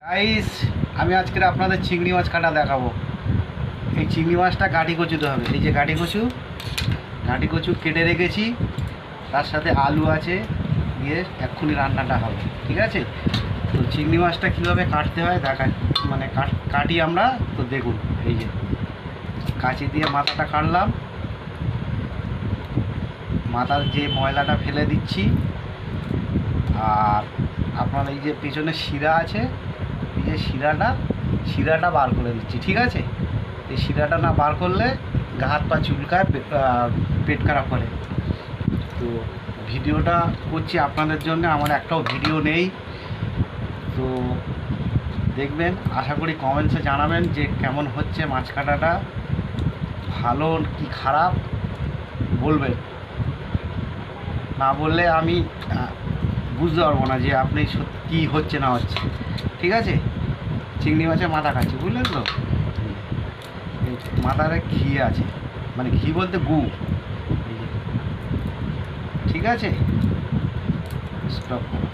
Guys, আমি আজকে আপনাদের চিংড়ি মাছ কাটা দেখাবো। এই চিংড়ি মাছটা গাঁটি কচুতে হবে। এই যে গাঁটি কচু কেটে রেখেছি, তার সাথে আলু আছে, দিয়ে এক্ষুনি রান্নাটা হবে। ঠিক আছে, তো চিংড়ি মাছটা কীভাবে কাটতে হয় মানে কাটি আমরা। তো দেখুন, এই যে কাঁচি দিয়ে মাথাটা কাটলাম, মাথার যে ময়লাটা ফেলে দিচ্ছি। আর আপনার এই যে পেছনে শিরা আছে, এই যে শিরাটা বার করে দিচ্ছি। ঠিক আছে, এই শিরাটা না বার করলে গা হাত পা চুলকায়, পেট খারাপ করে। তো ভিডিওটা করছি আপনাদের জন্য, আমার একটাও ভিডিও নেই। তো দেখবেন, আশা করি কমেন্টসে জানাবেন যে কেমন হচ্ছে মাছ কাটাটা, ভালো কি খারাপ বলবেন। না বললে আমি বুঝতে পারবো না যে আপনি কী হচ্ছে না হচ্ছে। ঠিক আছে, চিংড়ি মাছের মাথা খাচ্ছি, বুঝলেন তো। মাথারে ঘি আছে, মানে ঘি বলতে গু। ঠিক আছে, স্টপ করো।